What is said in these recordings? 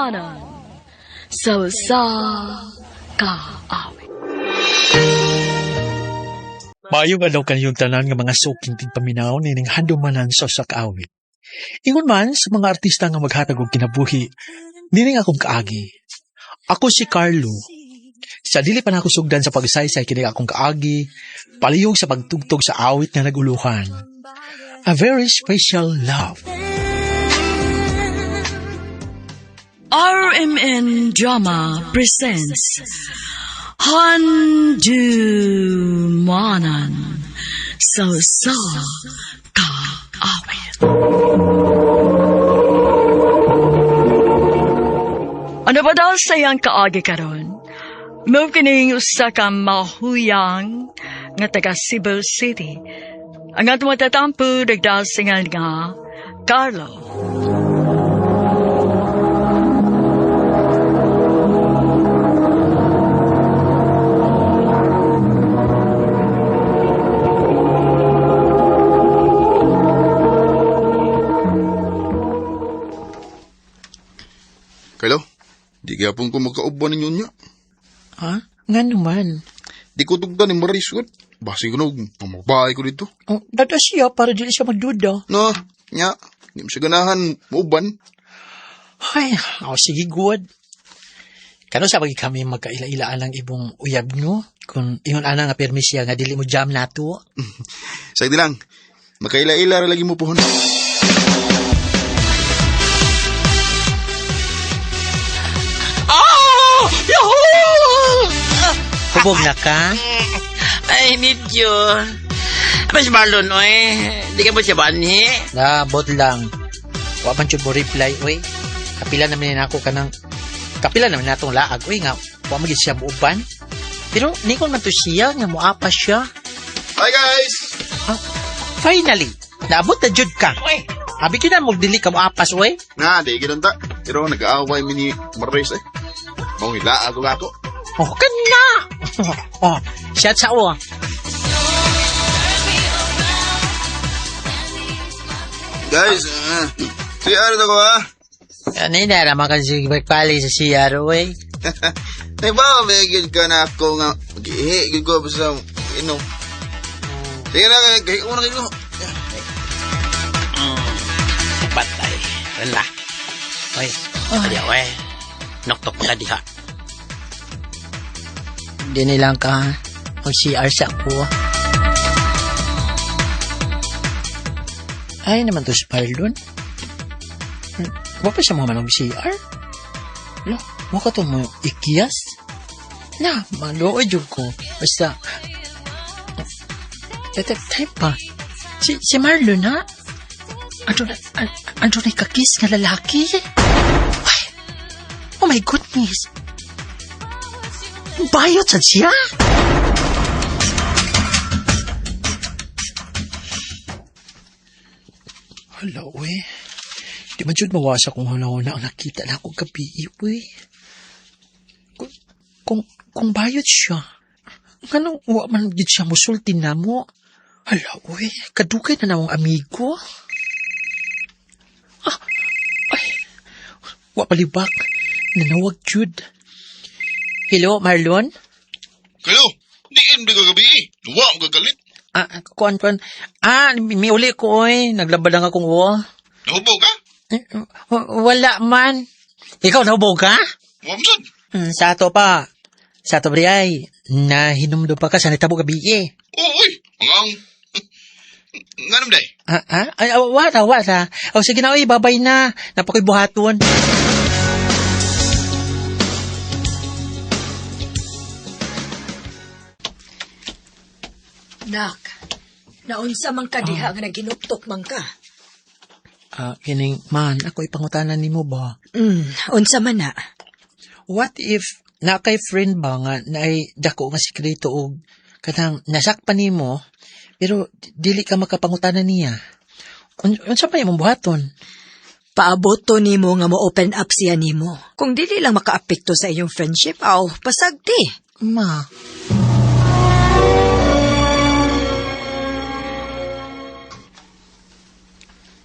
Atumanan sa kaawit. Maayong adlaw kaniyong tanan nga mga suking tigpaminaw nining handumanan sa kaawit. Ingon man sa mga artista nga maghatag og kinabuhi, nining akong kaagi. Ako si Carlo. Sa dili pa na ako sugdan sa pagsaysay kini akong kaagi, palihog sa pagtugtog sa awit nga naguluhan. A very special love. RMN Drama presents Handumanan sa kaawit. Ano ba daw sayang kaagi karon? Move kining usa ka mahuyang nga taga Cebu City. Ang atong matatampo nagdasingan nga Carlo. Carlo, di gapon ko magkauban ninyo niya. Ha? Nga naman. Di ko tugdan ni Marisgot. Basi ko mamabahay ko dito. Oh, dada siya para dili siya magduda. No, nya, di mo siya ganahan mauban. Ay, sige good. Kano sa pagi kami magkaila-ilaan ng ibong uyab no? Kung ingon ana nga permisya nga dili mo jam nato. Sagdi lang, makaila-ila ra lagi mo pohon. Hubog na ka? Ay, medyo. Apa si Marlon, oy? Di ka mo siya banhi? Bot lang. Wa man jud mo reply, oy. Kapila naman ako kanang kapila naman natong laag, oy nga. Wa man gid siya muuban. Pero nikon man to siya nga moapa siya. Hi guys! Finally, naabot na jud ka. Oy! Abi ka na magdili ka moapas, oy. Na, di ginunta. Pero nag-aaway mi ni Maris eh. Mong ila ako ako. Oh, kana! Oh, shout sa o. Guys, CR na ko ha. Kanina naman kasi magpali sa CR, oy. Ay ba, may agad ka na ako nga. Mag-ihi, agad ko basta inom. Sige na, kahit ko na kayo. Patay. Wala. Oy. Kaya, oy. Noktok pa ka diha. Hindi nilang ka mag-CR sa ako. Ay naman to si Marlon. Wa pa siya mga mag-CR? Lo, mukha to mo ikiyas? Na, maluoy jud ko. Basta, type pa. Si Marlon, ha? Ano na kakis nga lalaki? Ay, oh my goodness. Bayot sa siya? Hala, uy. Di man jud mawasa kung huna-huna ang nakita na akong gabi, uy. Kung bayot siya, anong wa man gid siya musulti na mo? Hala, uy. Kadugay na namang amigo. Ay. Wa palibak. Nanawag jud. Hello, Marlon? Kayo, di ko gabi. Duwa ang gagalit. Kuan. May uli ko, oy. Naglabad lang akong uwa. Nahubaw ka? Wala man. Ikaw, naubog ka? Wamsad. Sa ato pa. Sa ato, Briay. Nahinumdo pa ka sa nitabo gabi, eh. Oo, uy. Ang nga naman day. Ay, wala. O, sige na, oy. Babay na. Napakoy buhaton. Nak, naunsa man ka diha nga naginuptok man ka? Kining, man, ako ipangutanan ni mo ba? Unsa man na? What if, na kay friend ba nga, na ay dako nga sikreto o kanang nasakpan ni mo, pero dili ka makapangutanan niya? Unsa pa yung buhaton? Paabot to nimo nga mo open up siya nimo. Kung dili lang makaapekto sa iyong friendship, pasagti. Ma.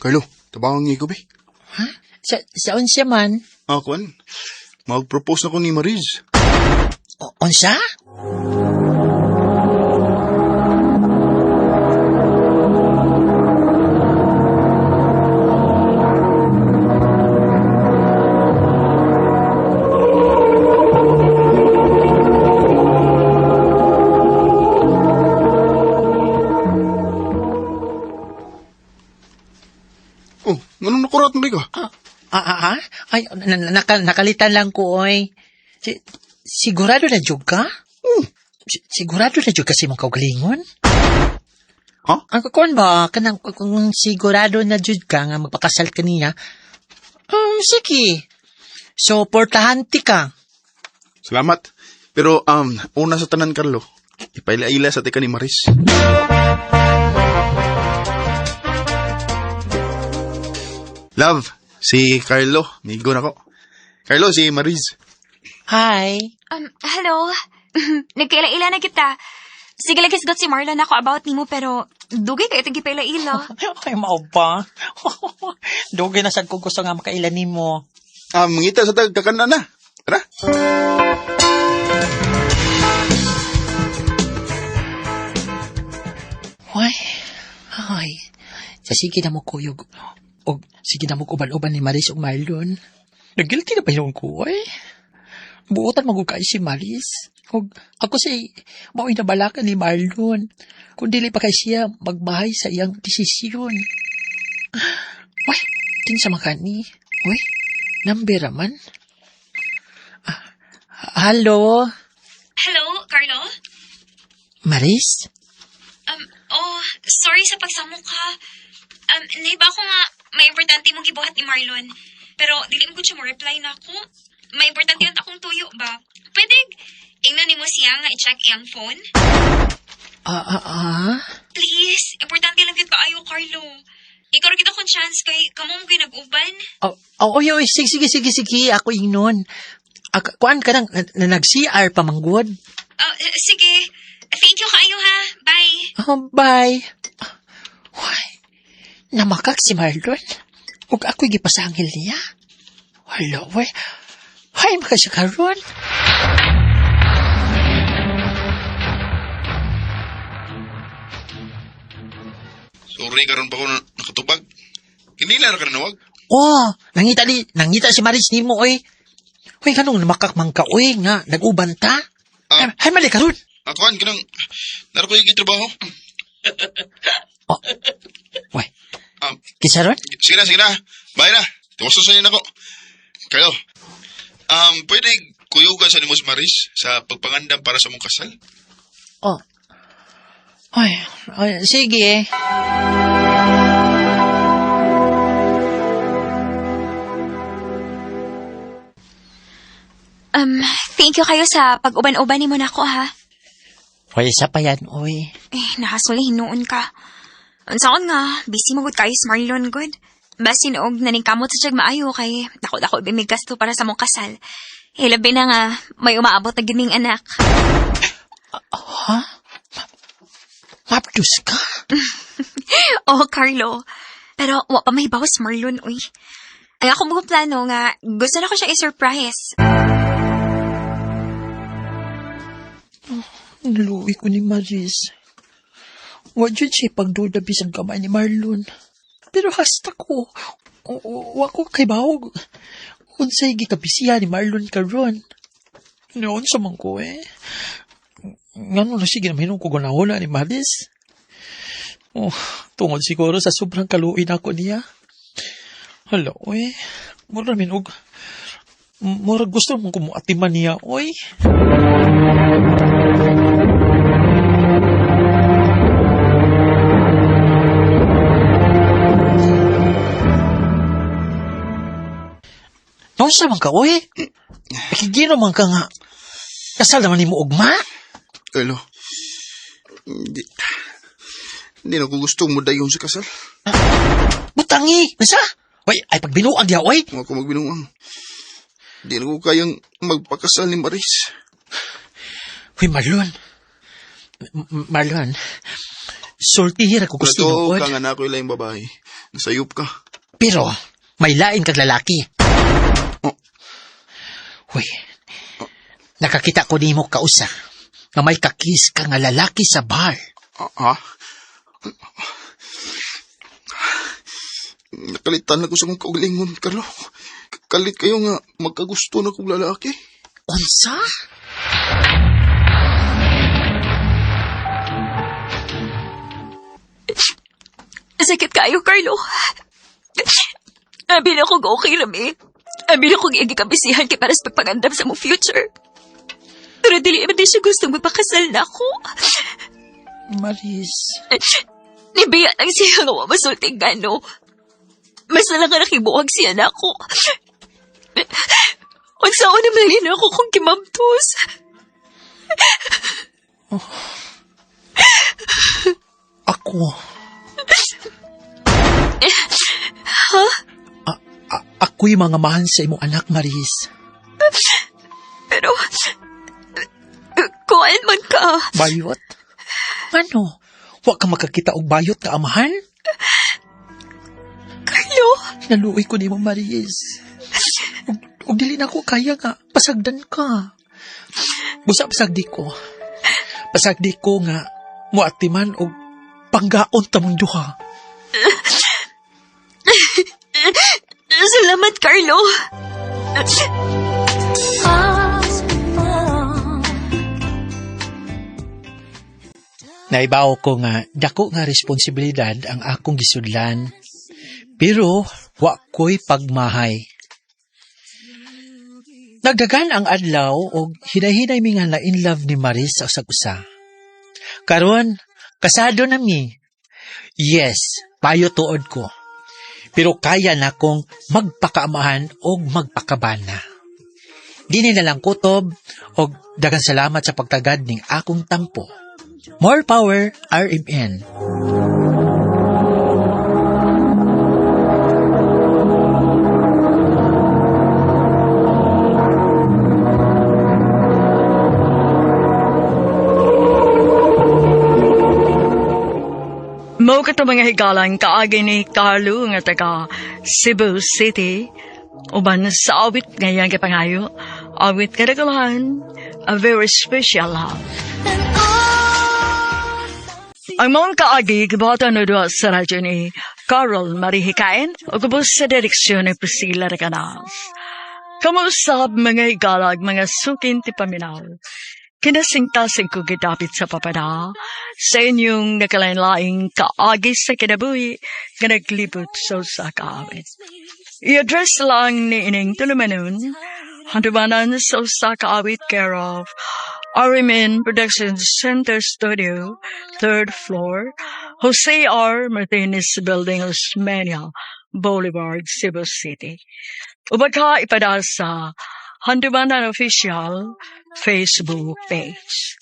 Carlo, tabang nga ko, be. Ha? Saan siya man? Kwan, mag-propose na ko ni Mariz. Unsa? Oh, ganun nakurat mo ka? Ay, nakalitan lang ko, oy. Sigurado na jud ka? Sigurado na jud kasi mong kaugalingon? Ha? Ang kukuan ba? Kung sigurado na jud ka nga magpakasal ka niya, sige. So, portahanti ka. Salamat. Pero, una sa tanan, Carlo, ipaila-ila sa tika ni Mariz. Love, si Carlo, migo na ko. Carlo, si Mariz. Hi. Hello. Nagkaila-ila na kita. Sige lang kisgot si Marlon ako about nimo pero dugay kayo itong gipaila-ila. Ay, mao ba? Dugay na sad ko gusto nga makailan nimo. Mangita sa tagkakana na. Tara. Ay. Sige na mo kuyog. O sige na mo uban-uban ni Maris o Marlon. Nagilty na pa yung kuway. Buotan magugay si Maris. Og ako si mao'y nabalakan ni Marlon. Kung dili pa kay siya magbahay sa iyang desisyon. Uy, din sa makani. Uy, number man. Hello? Hello, Carlo? Maris? Sorry sa pagsamok ha. Naiba ko nga may importante mong gibuhat ni Marlon. Pero dili mo siya mo reply na ako. May importante lang akong tuyo ba? Pwede, ingnan ni mo siya nga i-check iyang phone? Please, importante lang yun kaayo, Carlo. Ikaw rin kita kong chance kay kamo mo kayo nag-uban. Oy, sige. Ako ingnon. Kuan ka nang nag-CR pa manggod. Sige. Thank you kaayo ha. Bye. Bye. Why? Namakak si Marlon. Ug ako'y gipasangil niya. Wala, way. Hay, makasya karon. Sorry, karon pa ko nakatupag. Hindi na ka nanawag. Nangita si Maris nimo, oy. Hoy, kanong namakak man ka, oy, nga, nag-uban ta. Hay, mali karon. Akuan, kanang, naro ko yung trabaho. Way. Kisa ron? Sige na. Bye na. Tuwasto sa na ko. Kayo, pwede kuyugan sa ni Mos Maris sa pagpangandam para sa mong kasal? Ay, sige. Thank you kayo sa pag-uban-uban ni mo na ako ha. Hoy, isa pa yan, oy. Nakasuli hinuon ka. Unsaon nga, busy mo gud kayo sa Marlon good. Basin og naningkamot sa tiyag maayo kay dako bimigkas to para sa mong kasal. Labi na nga, may umaabot na gining anak. Ha? Mapdus ka? Carlo. Pero wa pa mahibaw sa Marlon, uy. Ang ako mga plano nga, gusto na ko siya i-surprise. Naluwi ko ni Maris. Wadyo siya pagduda bisang kamay ni Marlon. Pero hasta ko, wako kay bahog. Unsay gikabisiya ni Marlon karon. Noon sa man ko Ngano na sige naman ko gunahula ni Maris. Tungod siguro sa sobrang kaluin ako niya. Hala, mura minog. Mura gusto mong kumuatiman niya, Noon sa man ka, Ikigino man ka nga. Kasal naman ni mo ugma? Carlo, hindi na ko gusto mo dayon sa kasal. Butangi! Nasa? Ay pagbinuang diya, Huwag ako magbinuang. Hindi na ko kayang magpakasal ni Maris. Marlon. Sultihir ako gusto Pero mo. ka nga na ako ilang babae. Nasayop ka. Pero, may lain kag lalaki. Uy, nakakita ko nimo kausa na may kakis ka nga lalaki sa bar. Ha? Nakalitan ako sa mong kaugalingon, Carlo. Kalit kayo nga magkagusto na kong lalaki. Unsa? Sakit kayo, Carlo. Abi na kong okay lang eh. Abi na kong igikabisihan kay para sa pagpangandam sa mong future. Pero dili man din siya gustong magpakasal na ako. Maris. Nibiya lang siya nga masulting gano. Mas na lang nga nakibuwag siya na ako. Unsaon naman rin ako kung kimamtos. Ako. Ako'y mga mahan sa imong anak, Maris. Pero, kuhaan man ka. Bayot? Ano? Wa ka makakita og bayot ka, amahan? Carlo, Naluoy ko nimo, Maris. Og dili na ko kaya nga, pasagdan ka. Busa pasagdi ko. Pasagdi ko nga, muatiman og panggaon tamong duha. salamat, Carlo. Naibaw ko nga, dako nga responsibilidad ang akong gisudlan. Pero, wa ko'y pagmahay. Nagdagan ang adlaw o hinay-hinay mi nga na in love ni Maris sa usag-usa. Karon, kasado na mi. Yes, payo tuod ko. Pero kaya na kong magpakaamahan o magpakabana. Dini na lang kutob o dagang salamat sa pagtagad ning akong tampo. More power, RMN. Mao ka mga higalang kaagi ni Carlo nga taga Cebu City. Uban sa awit ngayon kay pangayo. Awit kadagalahan, a very special love. Ang mga kaagi gibata na doon sa radyo ni Carol Marihikain o kubos sa direksyon ni Priscilla Reganas. Kamusap mga higalag, mga sukin ti paminaw. Kinasingtasing ko gidapit sa papada sa inyong nakalain-laing kaagi sa kinabuhi na naglibot sa kaawit. I-address lang ni ining tulumanon, handumanan sa kaawit care of Arimin Productions Center Studio, 3rd floor, Jose R. Martinez Building, Osmeña, Boulevard, Cebu City. Ubagka ipada sa Handumanan Official Facebook page.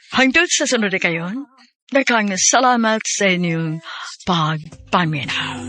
Hangtod sa sunod kayon, daghang salamat sa inyong pagpaminaw.